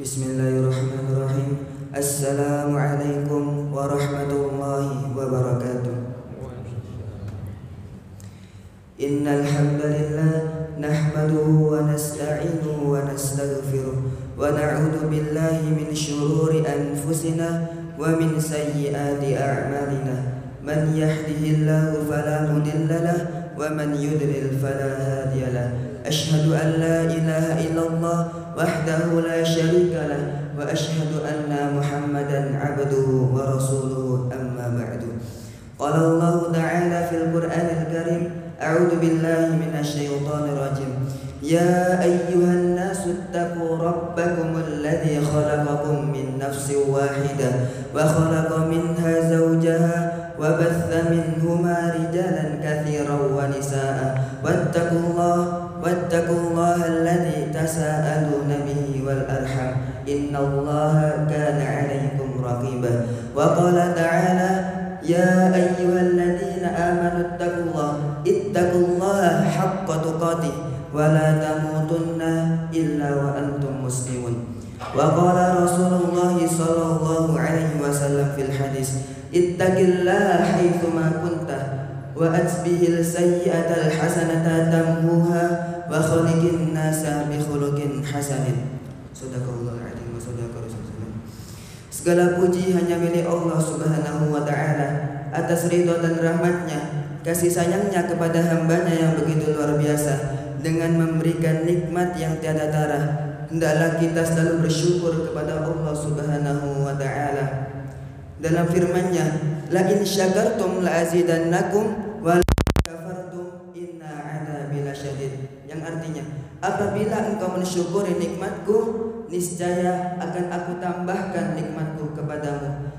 Bismillahirrahmanirrahim. Assalamualaikum warahmatullahi wabarakatuh. Innal hamdalillah nahmaduhu wa nasta'inuhu wa nastaghfiruh wa na'udzu billahi min shururi anfusina wa min sayyiati a'malina. Man yahdihillahu fala mudilla lahu wa man yudlil fala hadiya lahu. Asyhadu an la ilaha illallah wahdahu la syarika lah wa asyhadu anna Muhammadan abduhu wa rasuluhu amma ba'du. Qala Allah ta'ala fil Qur'anil Karim, a'udzu billahi minasy syaithanir rajim. Ya ayyuhan nasu ittaqu rabbakumul ladzi khalaqakum min nafsin wahidah wa khalaqa minha zawjaha wa batha minhuma rijalan katsiran wa nisaa'a wattaqullaha alladzi tasaaluna bihi wal arham innallaha kana 'alaykum raqiba. Wa qala ta'ala ya ayyuhalladzina amanu ittaqullaha haqqa tuqatih wa la tamutunna illa wa antum muslimun. Wa qala Rasulullah sallallahu alaihi wasallam fil hadis ittaqillaha haitsu ma kunta wa atbihil sayyi'atal hasanata tamhuha wa khaliqin nasa bi khuluqin hasanin. Shadaqallahul adzim wa shadaqa rasulullah. Segala puji hanya milik Allah Subhanahu wa taala atas ridha dan rahmatnya, kasih sayangnya kepada hambanya yang begitu luar biasa dengan memberikan nikmat yang tiada tara. Hendaklah kita selalu bersyukur kepada Allah Subhanahu wa taala. Dalam firman-Nya, la in syakartum la azidannakum wa la kafartum inna 'adzabi lasyadid. Yang artinya, apabila engkau mensyukuri nikmatku, niscaya akan aku tambahkan nikmatku kepadamu.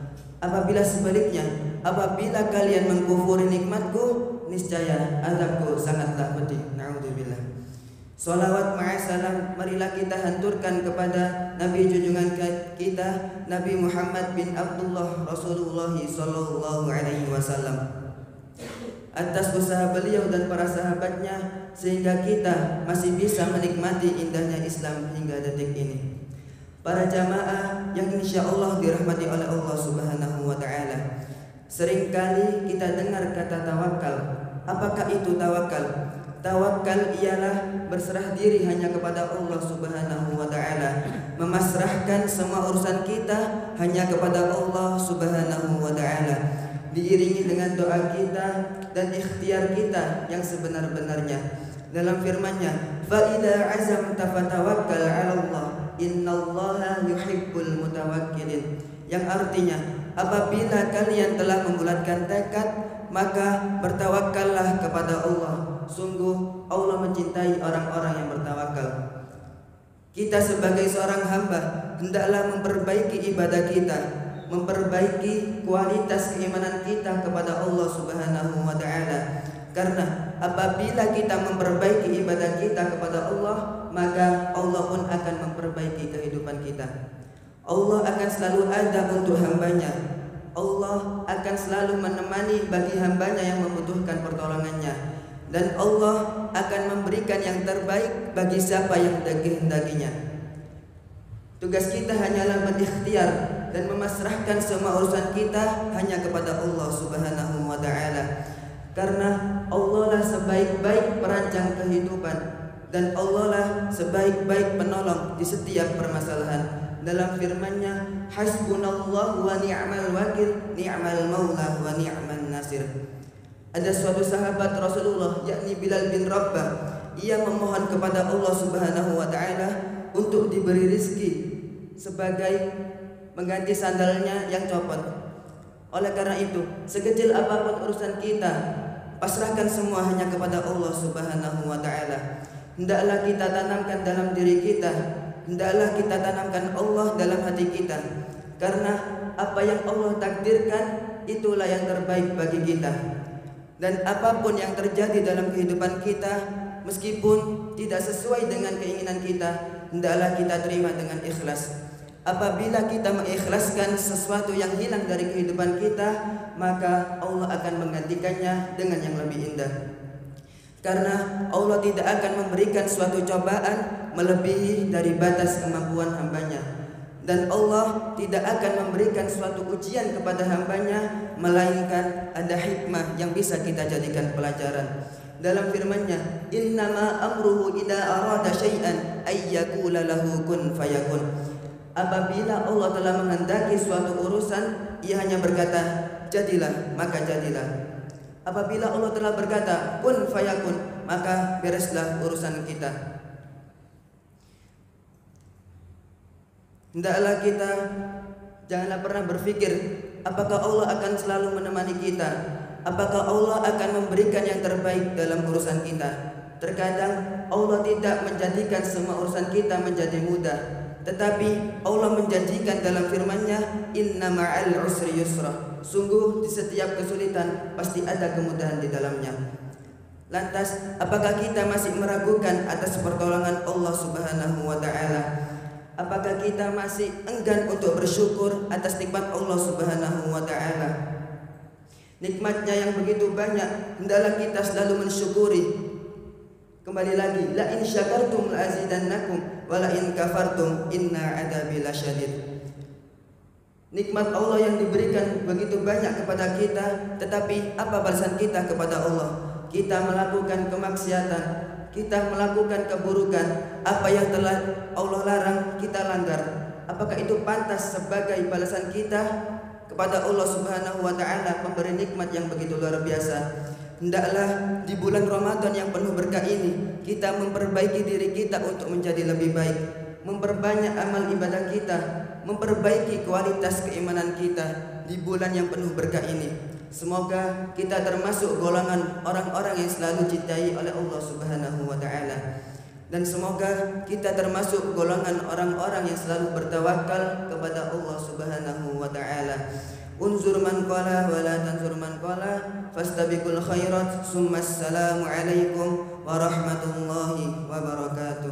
Apabila sebaliknya, apabila kalian mengkufuri nikmatku, niscaya azabku sangatlah pedih. Na'udzubillah. Salawat ma'asalam marilah kita hanturkan kepada Nabi junjungan kita, Nabi Muhammad bin Abdullah Rasulullah sallallahu alaihi wasallam, atas usaha beliau dan para sahabatnya sehingga kita masih bisa menikmati indahnya Islam hingga detik ini. Para jamaah yang insyaallah dirahmati oleh Allah Subhanahu wa taala, seringkali kita dengar kata tawakal. Apakah itu tawakal? Tawakal ialah berserah diri hanya kepada Allah Subhanahu wa taala, memasrahkan semua urusan kita hanya kepada Allah Subhanahu wa taala, diiringi dengan doa kita dan ikhtiar kita yang sebenar-benarnya. Dalam firman-Nya, fa idza azamta fatawakkal 'ala Allah innallaha yuhibbul mutawakkilin. Yang artinya, apabila kalian telah membulatkan tekad, maka bertawakallah kepada Allah. Sungguh Allah mencintai orang-orang yang bertawakal. Kita sebagai seorang hamba hendaklah memperbaiki ibadah kita, memperbaiki kualitas keimanan kita kepada Allah Subhanahu wa taala. Karena apabila kita memperbaiki ibadah kita kepada Allah, maka Allah pun akan memperbaiki kehidupan kita. Allah akan selalu ada untuk hambanya. Allah akan selalu menemani bagi hambanya yang membutuhkan pertolongannya. Dan Allah akan memberikan yang terbaik bagi siapa yang dikehendakinya. Tugas kita hanyalah berikhtiar dan memasrahkan semua urusan kita hanya kepada Allah Subhanahu wa taala. Karena Allah lah sebaik-baik perancang kehidupan dan Allah lah sebaik-baik penolong di setiap permasalahan. Dalam firman-Nya, hasbunallahu wa ni'mal wakil, ni'mal maula wa ni'man nasir. Ada suatu sahabat Rasulullah yakni Bilal bin Rabah. Ia memohon kepada Allah Subhanahu wa taala untuk diberi rizki sebagai mengganti sandalnya yang copot. Oleh karena itu, sekecil apapun urusan kita, pasrahkan semua hanya kepada Allah Subhanahu wa taala. Hendaklah kita tanamkan dalam diri kita, hendaklah kita tanamkan Allah dalam hati kita. Karena apa yang Allah takdirkan itulah yang terbaik bagi kita. Dan apapun yang terjadi dalam kehidupan kita, meskipun tidak sesuai dengan keinginan kita, hendaklah kita terima dengan ikhlas. Apabila kita mengikhlaskan sesuatu yang hilang dari kehidupan kita, maka Allah akan menggantikannya dengan yang lebih indah. Karena Allah tidak akan memberikan suatu cobaan melebihi dari batas kemampuan hambanya. Dan Allah tidak akan memberikan suatu ujian kepada hambanya melainkan ada hikmah yang bisa kita jadikan pelajaran. Dalam firman-Nya, innama amruhu idza arada syai'an ay yaqula lahu kun fayakun. Apabila Allah telah menghendaki suatu urusan, ia hanya berkata, jadilah, maka jadilah. Apabila Allah telah berkata, kun fayakun, maka bereslah urusan kita. Hendaklah kita janganlah pernah berpikir apakah Allah akan selalu menemani kita, apakah Allah akan memberikan yang terbaik dalam urusan kita. Terkadang Allah tidak menjadikan semua urusan kita menjadi mudah, tetapi Allah menjanjikan dalam firman-Nya, inna ma'al usri yusra. Sungguh di setiap kesulitan pasti ada kemudahan di dalamnya. Lantas, apakah kita masih meragukan atas pertolongan Allah Subhanahu wa taala? Apakah kita masih enggan untuk bersyukur atas nikmat Allah Subhanahu wa taala? Nikmatnya yang begitu banyak, hendaklah kita selalu mensyukuri. Kembali lagi, la in syakartum la azidannakum wa la in kafartum inna adzabi lasyadid. Nikmat Allah yang diberikan begitu banyak kepada kita, tetapi apa balasan kita kepada Allah? Kita melakukan kemaksiatan, kita melakukan keburukan, apa yang telah Allah larang kita langgar. Apakah itu pantas sebagai balasan kita kepada Allah Subhanahu wa taala, pemberi nikmat yang begitu luar biasa? Hendaklah di bulan Ramadan yang penuh berkah ini kita memperbaiki diri kita untuk menjadi lebih baik, memperbanyak amal ibadah kita, memperbaiki kualitas keimanan kita di bulan yang penuh berkah ini. Semoga kita termasuk golongan orang-orang yang selalu dicintai oleh Allah Subhanahu wa taala. Dan semoga kita termasuk golongan orang-orang yang selalu bertawakal kepada Allah Subhanahu wa taala. Unzur man qala wa la tanzur man qala fastabiqul khairat. Assalamu alaikum warahmatullahi wabarakatuh.